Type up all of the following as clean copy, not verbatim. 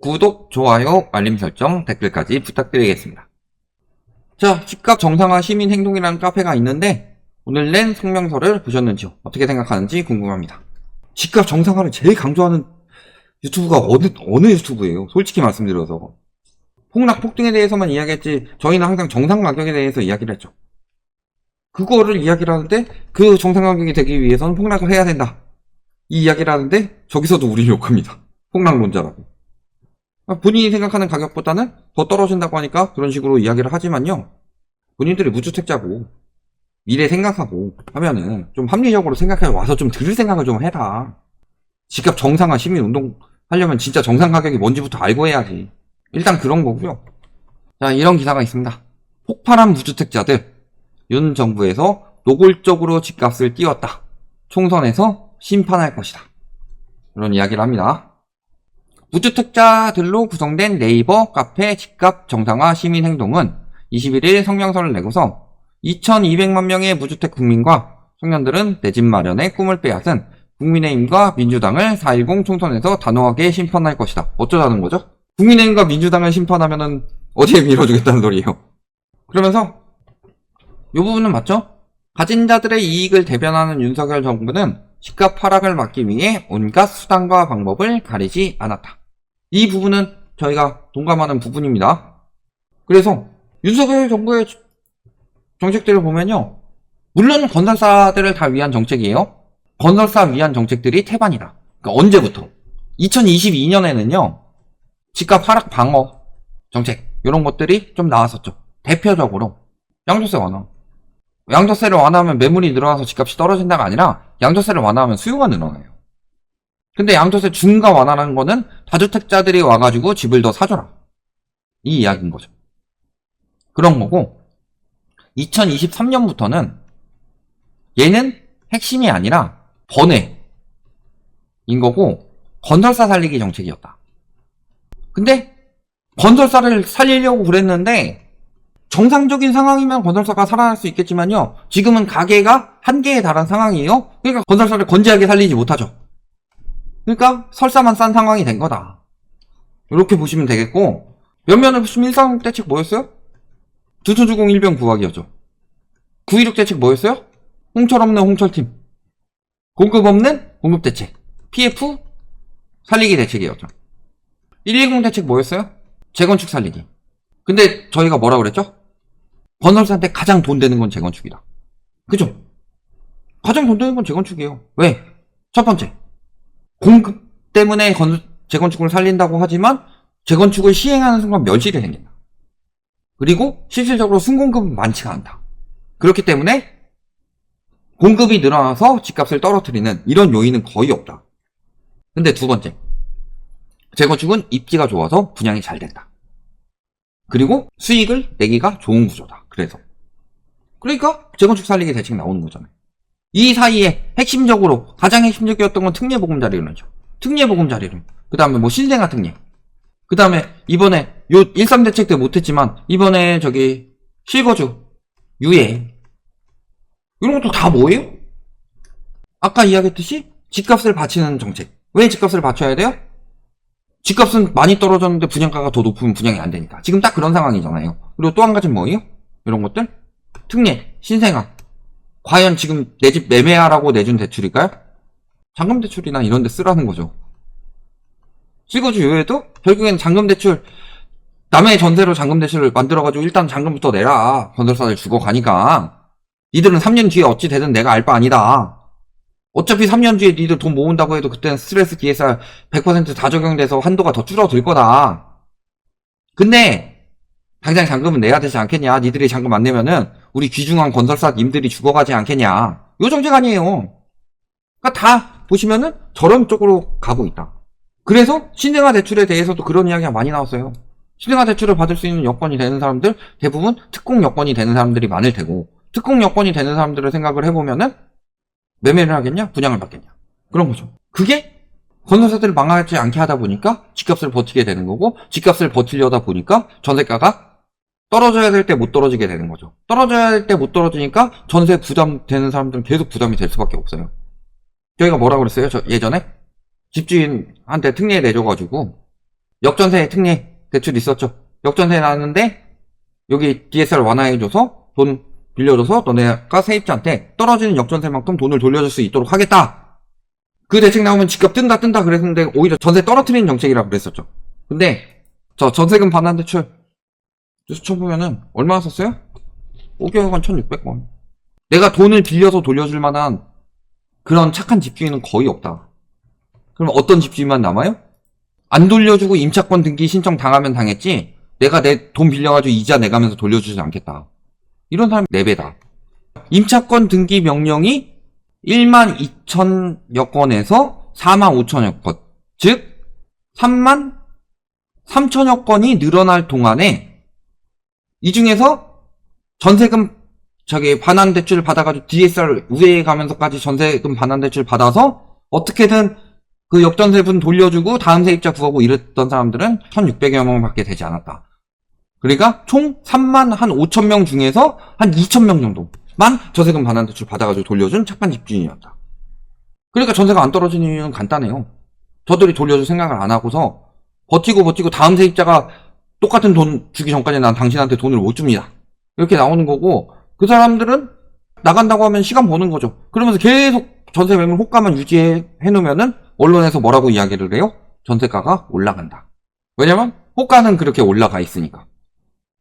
구독, 좋아요, 알림 설정, 댓글까지 부탁드리겠습니다. 자, 집값 정상화 시민행동이라는 카페가 있는데 오늘 낸 성명서를 보셨는지요? 어떻게 생각하는지 궁금합니다. 집값 정상화를 제일 강조하는 유튜브가 어느 유튜브예요? 솔직히 말씀드려서. 폭락, 폭등에 대해서만 이야기했지 저희는 항상 정상 가격에 대해서 이야기를 했죠. 그거를 이야기를 하는데 그 정상 가격이 되기 위해서는 폭락을 해야 된다. 이 이야기를 하는데 저기서도 우리를 욕합니다. 폭락론자라고. 본인이 생각하는 가격보다는 더 떨어진다고 하니까 그런 식으로 이야기를 하지만요. 본인들이 무주택자고 미래 생각하고 하면은 좀 합리적으로 생각해 와서 좀 들을 생각을 좀 해라. 집값 정상화 시민운동 하려면 진짜 정상 가격이 뭔지부터 알고 해야지. 일단 그런 거고요. 자, 이런 기사가 있습니다. 폭발한 무주택자들 윤 정부에서 노골적으로 집값을 띄웠다. 총선에서 심판할 것이다. 이런 이야기를 합니다. 무주택자들로 구성된 네이버 카페 집값 정상화 시민행동은 21일 성명서를 내고서 2200만 명의 무주택 국민과 청년들은 내 집 마련의 꿈을 빼앗은 국민의힘과 민주당을 4.10 총선에서 단호하게 심판할 것이다. 어쩌자는 거죠? 국민의힘과 민주당을 심판하면은 어디에 밀어주겠다는 소리예요. 그러면서 이 부분은 맞죠? 가진 자들의 이익을 대변하는 윤석열 정부는 집값 하락을 막기 위해 온갖 수단과 방법을 가리지 않았다. 이 부분은 저희가 동감하는 부분입니다. 그래서 윤석열 정부의 정책들을 보면요. 물론 건설사들을 다 위한 정책이에요. 건설사 위한 정책들이 태반이다. 그러니까 언제부터? 2022년에는요. 집값 하락 방어 정책 이런 것들이 좀 나왔었죠. 대표적으로 양도세 완화. 양도세를 완화하면 매물이 늘어나서 집값이 떨어진다가 아니라 양도세를 완화하면 수요가 늘어나요. 근데 양도세 중과 완화라는 거는 다주택자들이 와가지고 집을 더 사줘라. 이 이야기인 거죠. 그런 거고 2023년부터는 얘는 핵심이 아니라 번외인 거고 건설사 살리기 정책이었다. 근데 건설사를 살리려고 그랬는데 정상적인 상황이면 건설사가 살아날 수 있겠지만요. 지금은 가계가 한계에 달한 상황이에요. 그러니까 건설사를 건재하게 살리지 못하죠. 그러니까 설사만 싼 상황이 된 거다. 이렇게 보시면 되겠고 몇면을 보시면 136 대책 뭐였어요? 두투주공 일병 구하기였죠. 916 대책 뭐였어요? 홍철 없는 홍철팀. 공급 없는 공급 대책. PF 살리기 대책이었죠. 110 대책 뭐였어요? 재건축 살리기. 근데 저희가 뭐라 그랬죠? 건설사한테 가장 돈 되는 건 재건축이다. 그죠? 가장 돈 되는 건 재건축이에요. 왜? 첫 번째, 공급 때문에 재건축을 살린다고 하지만 재건축을 시행하는 순간 멸실이 생긴다. 그리고 실질적으로 순공급은 많지가 않다. 그렇기 때문에 공급이 늘어나서 집값을 떨어뜨리는 이런 요인은 거의 없다. 근데 두 번째, 재건축은 입지가 좋아서 분양이 잘 된다. 그리고 수익을 내기가 좋은 구조다. 그러니까 재건축 살리기 대책 나오는 거잖아요. 이 사이에 핵심적으로 가장 핵심적이었던 건 특례보금자리론이죠. 특례보금자리론. 그 다음에 뭐 신생아 특례. 그 다음에 이번에 요 13 대책 때 못했지만 이번에 저기 실거주 유예 이런 것도 다 뭐예요? 아까 이야기했듯이 집값을 받치는 정책. 왜 집값을 받쳐야 돼요? 집값은 많이 떨어졌는데 분양가가 더 높으면 분양이 안 되니까. 지금 딱 그런 상황이잖아요. 그리고 또 한 가지는 뭐예요? 이런 것들? 특례, 신생아. 과연 지금 내 집 매매하라고 내준 대출일까요? 잔금대출이나 이런 데 쓰라는 거죠. 실거주 유예도 결국엔 잔금대출, 남의 전세로 잔금대출을 만들어가지고 일단 잔금부터 내라. 건설사들 죽어가니까. 니들은 3년 뒤에 어찌 되든 내가 알 바 아니다. 어차피 3년 뒤에 니들 돈 모은다고 해도 그때는 스트레스 DSR 100% 다 적용돼서 한도가 더 줄어들 거다. 근데 당장 잔금은 내야 되지 않겠냐. 니들이 잔금 안 내면은 우리 귀중한 건설사님들이 죽어가지 않겠냐. 요 정책 아니에요. 그러니까 다 보시면은 저런 쪽으로 가고 있다. 그래서 신생아 대출에 대해서도 그런 이야기가 많이 나왔어요. 신생아 대출을 받을 수 있는 여건이 되는 사람들 대부분 특공 여건이 되는 사람들이 많을 테고 특공 여건이 되는 사람들을 생각을 해보면은 매매를 하겠냐? 분양을 받겠냐? 그런 거죠. 그게 건설사들을 망하지 않게 하다 보니까 집값을 버티게 되는 거고 집값을 버티려다 보니까 전세가가 떨어져야 될 때 못 떨어지게 되는 거죠. 떨어져야 될 때 못 떨어지니까 전세 부담되는 사람들은 계속 부담이 될 수밖에 없어요. 저희가 뭐라 그랬어요? 예전에 집주인한테 특례 내줘가지고 역전세 특례 대출 있었죠. 역전세 나왔는데 여기 DSR 완화해줘서 돈 빌려줘서 너네가 세입자한테 떨어지는 역전세만큼 돈을 돌려줄 수 있도록 하겠다. 그 대책 나오면 집값 뜬다 그랬는데 오히려 전세 떨어뜨리는 정책이라고 그랬었죠. 근데 저 전세금 반환 대출 뉴스 쳐보면은 얼마나 썼어요? 5개월간 1,600원. 내가 돈을 빌려서 돌려줄 만한 그런 착한 집주인은 거의 없다. 그럼 어떤 집주인만 남아요? 안 돌려주고 임차권 등기 신청 당하면 당했지 내가 내 돈 빌려가지고 이자 내가면서 돌려주지 않겠다. 이런 사람이 4배다. 임차권 등기 명령이 1만 2천여 건에서 4만 5천여 건, 즉 3만 3천여 건이 늘어날 동안에 이 중에서 전세금 반환 대출을 받아가지고 DSR 우회해 가면서까지 전세금 반환 대출 받아서 어떻게든 그 역전세분 돌려주고 다음 세입자 구하고 이랬던 사람들은 1,600여 명밖에 되지 않았다. 그러니까 총 3만 한 5천 명 중에서 한 2천 명 정도만 전세금 반환 대출 받아가지고 돌려준 착한 집주인이었다. 그러니까 전세가 안 떨어지는 이유는 간단해요. 저들이 돌려줄 생각을 안 하고서 버티고 다음 세입자가 똑같은 돈 주기 전까지 난 당신한테 돈을 못 줍니다. 이렇게 나오는 거고 그 사람들은 나간다고 하면 시간 버는 거죠. 그러면서 계속 전세 매물 호가만 유지해 놓으면은 언론에서 뭐라고 이야기를 해요? 전세가가 올라간다. 왜냐면 호가는 그렇게 올라가 있으니까.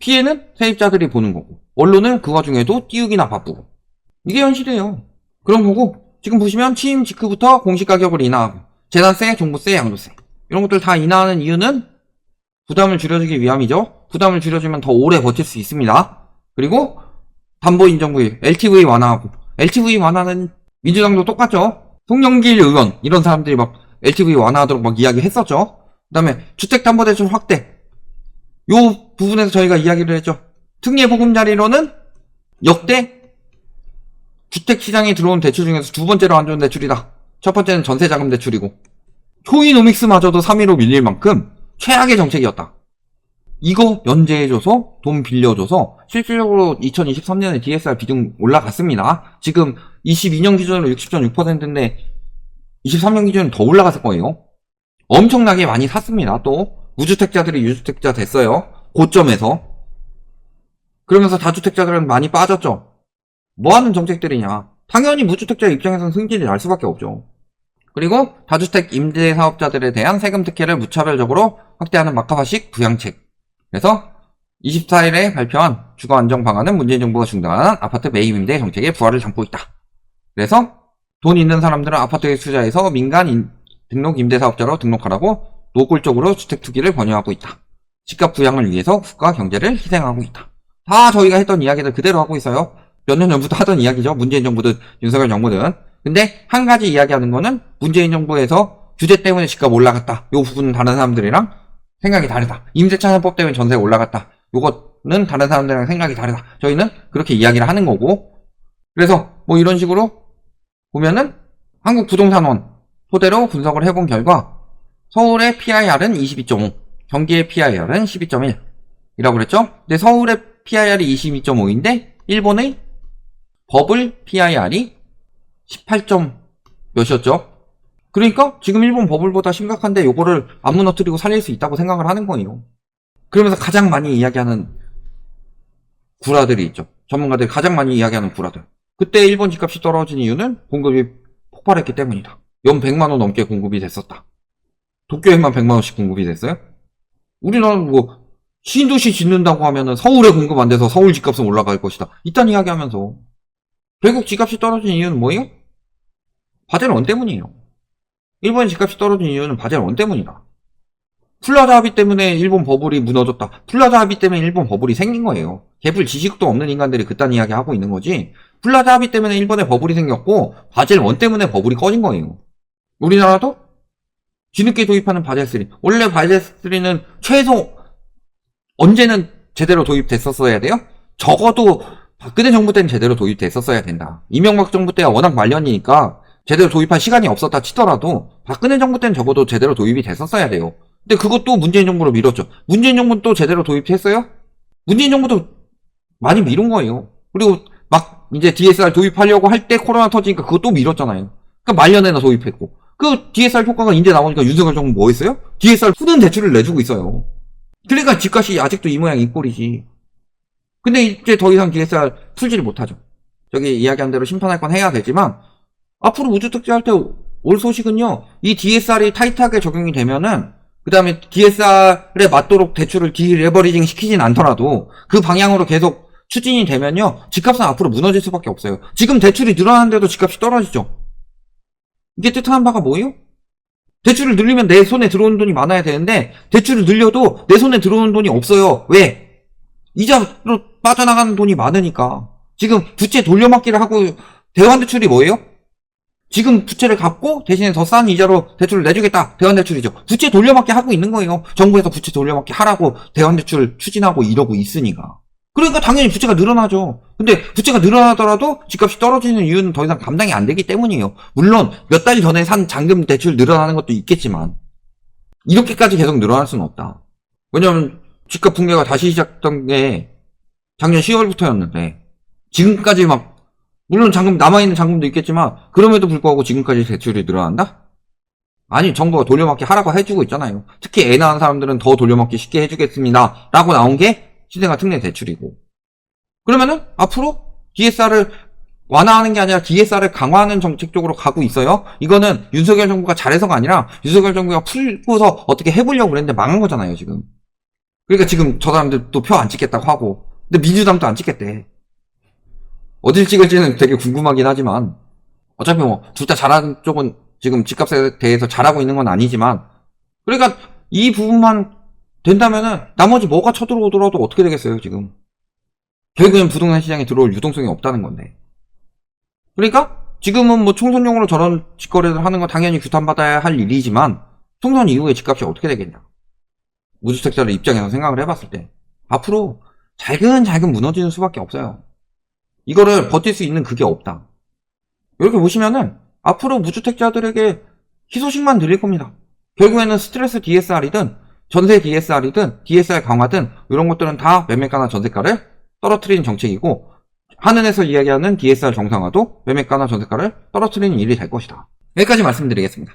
피해는 세입자들이 보는 거고 언론은 그 와중에도 띄우기나 바쁘고 이게 현실이에요. 그런 거고 지금 보시면 취임 직후부터 공시가격을 인하하고 재산세, 종부세, 양도세 이런 것들 다 인하하는 이유는 부담을 줄여주기 위함이죠. 부담을 줄여주면 더 오래 버틸 수 있습니다. 그리고 담보인정부의 LTV 완화하고 LTV 완화는 민주당도 똑같죠. 송영길 의원 이런 사람들이 막 LTV 완화하도록 막 이야기했었죠. 그 다음에 주택담보대출 확대 요 부분에서 저희가 이야기를 했죠. 특례보금자리로는 역대 주택시장에 들어온 대출 중에서 두 번째로 안 좋은 대출이다. 첫 번째는 전세자금 대출이고 초이노믹스마저도 3위로 밀릴 만큼 최악의 정책이었다. 이거 면제해줘서 돈 빌려줘서 실질적으로 2023년에 DSR 비중 올라갔습니다. 지금 22년 기준으로 60.6%인데 23년 기준은 더 올라갔을 거예요. 엄청나게 많이 샀습니다. 또 무주택자들이 유주택자 됐어요. 고점에서. 그러면서 다주택자들은 많이 빠졌죠. 뭐하는 정책들이냐. 당연히 무주택자 입장에서는 승질이 날 수밖에 없죠. 그리고 다주택 임대사업자들에 대한 세금 특혜를 무차별적으로 확대하는 마카바식 부양책. 그래서 24일에 발표한 주거안정 방안은 문재인 정부가 중단한 아파트 매입 임대 정책의 부활을 담고 있다. 그래서 돈 있는 사람들은 아파트에 투자해서 민간 등록 임대사업자로 등록하라고 노골적으로 주택 투기를 권유하고 있다. 집값 부양을 위해서 국가 경제를 희생하고 있다. 다 저희가 했던 이야기들 그대로 하고 있어요. 몇 년 전부터 하던 이야기죠. 문재인 정부든 윤석열 정부든. 근데 한 가지 이야기하는 거는 문재인 정부에서 규제 때문에 집값 올라갔다. 요 부분은 다른 사람들이랑 생각이 다르다. 임대차선법 때문에 전세가 올라갔다. 요거는 다른 사람들이랑 생각이 다르다. 저희는 그렇게 이야기를 하는 거고. 그래서 뭐 이런 식으로 보면은 한국부동산원 토대로 분석을 해본 결과 서울의 PIR은 22.5, 경기의 PIR은 12.1 이라고 그랬죠. 근데 서울의 PIR이 22.5인데 일본의 버블 PIR이 18점 몇이었죠. 그러니까 지금 일본 버블보다 심각한데 요거를 안 무너뜨리고 살릴 수 있다고 생각을 하는 거예요. 그러면서 가장 많이 이야기하는 구라들이 있죠. 전문가들이 가장 많이 이야기하는 구라들. 그때 일본 집값이 떨어진 이유는 공급이 폭발했기 때문이다. 연 100만원 넘게 공급이 됐었다. 도쿄에만 100만원씩 공급이 됐어요? 우리나라는 뭐 신도시 짓는다고 하면은 서울에 공급 안 돼서 서울 집값은 올라갈 것이다. 이딴 이야기 하면서 결국 집값이 떨어진 이유는 뭐예요? 바젤1 때문이에요. 일본 집값이 떨어진 이유는 바젤1 때문이다. 플라자 합의 때문에 일본 버블이 무너졌다. 플라자 합의 때문에 일본 버블이 생긴 거예요. 개불 지식도 없는 인간들이 그딴 이야기 하고 있는 거지. 플라자 합의 때문에 일본에 버블이 생겼고 바젤1 때문에 버블이 꺼진 거예요. 우리나라도 뒤늦게 도입하는 바젤3. 원래 바젤3는 최소 언제는 제대로 도입됐었어야 돼요? 적어도 박근혜 정부 때는 제대로 도입됐었어야 된다. 이명박 정부 때가 워낙 말년이니까 제대로 도입할 시간이 없었다 치더라도 박근혜 정부 때는 적어도 제대로 도입이 됐었어야 돼요. 근데 그것도 문재인 정부로 미뤘죠. 문재인 정부는 또 제대로 도입했어요? 문재인 정부도 많이 미룬 거예요. 그리고 막 이제 DSR 도입하려고 할 때 코로나 터지니까 그것도 미뤘잖아요. 그러니까 말년에나 도입했고. 그 DSR 효과가 인제 나오니까 윤석열 정부 뭐 했어요? DSR 푸는 대출을 내주고 있어요. 그러니까 집값이 아직도 이 모양 이 꼴이지. 근데 이제 더 이상 DSR 풀지를 못하죠. 저기 이야기한 대로 심판할 건 해야 되지만 앞으로 무주택자 할 때 올 소식은요. 이 DSR이 타이트하게 적용이 되면은 그 다음에 DSR에 맞도록 대출을 디레버리징 시키진 않더라도 그 방향으로 계속 추진이 되면요. 집값은 앞으로 무너질 수밖에 없어요. 지금 대출이 늘어나는데도 집값이 떨어지죠. 이게 뜻하는 바가 뭐예요? 대출을 늘리면 내 손에 들어오는 돈이 많아야 되는데 대출을 늘려도 내 손에 들어오는 돈이 없어요. 왜? 이자로 빠져나가는 돈이 많으니까. 지금 부채 돌려막기를 하고 대환대출이 뭐예요? 지금 부채를 갚고 대신에 더 싼 이자로 대출을 내주겠다. 대환대출이죠. 부채 돌려막기 하고 있는 거예요. 정부에서 부채 돌려막기 하라고 대환대출 추진하고 이러고 있으니까. 그러니까 당연히 부채가 늘어나죠. 근데 부채가 늘어나더라도 집값이 떨어지는 이유는 더 이상 감당이 안 되기 때문이에요. 물론 몇 달 전에 산 잔금 대출 늘어나는 것도 있겠지만 이렇게까지 계속 늘어날 수는 없다. 왜냐면 집값 붕괴가 다시 시작된 게 작년 10월부터였는데 지금까지 막 물론 잔금 남아있는 잔금도 있겠지만 그럼에도 불구하고 지금까지 대출이 늘어난다? 아니 정부가 돌려막기 하라고 해주고 있잖아요. 특히 애 낳은 사람들은 더 돌려막기 쉽게 해주겠습니다 라고 나온 게 신생아 특례 대출이고 그러면은 앞으로 DSR을 완화하는 게 아니라 DSR을 강화하는 정책 쪽으로 가고 있어요. 이거는 윤석열 정부가 잘해서가 아니라 윤석열 정부가 풀고서 어떻게 해보려고 그랬는데 망한 거잖아요 지금. 그러니까 지금 저 사람들 또 표 안 찍겠다고 하고 근데 민주당도 안 찍겠대. 어딜 찍을지는 되게 궁금하긴 하지만 어차피 뭐 둘 다 잘하는 쪽은 지금 집값에 대해서 잘하고 있는 건 아니지만 그러니까 이 부분만 된다면은 나머지 뭐가 쳐들어오더라도 어떻게 되겠어요 지금. 결국엔 부동산 시장에 들어올 유동성이 없다는 건데. 그러니까 지금은 뭐 총선용으로 저런 직거래를 하는 건 당연히 규탄받아야 할 일이지만 총선 이후에 집값이 어떻게 되겠냐. 무주택자들 입장에서 생각을 해봤을 때 앞으로 잘근잘근 무너지는 수밖에 없어요. 이거를 버틸 수 있는 그게 없다. 이렇게 보시면은 앞으로 무주택자들에게 희소식만 들릴 겁니다. 결국에는 스트레스 DSR이든 전세 DSR이든 DSR 강화든 이런 것들은 다 매매가나 전세가를 떨어뜨리는 정책이고 한은에서 이야기하는 DSR 정상화도 매매가나 전세가를 떨어뜨리는 일이 될 것이다. 여기까지 말씀드리겠습니다.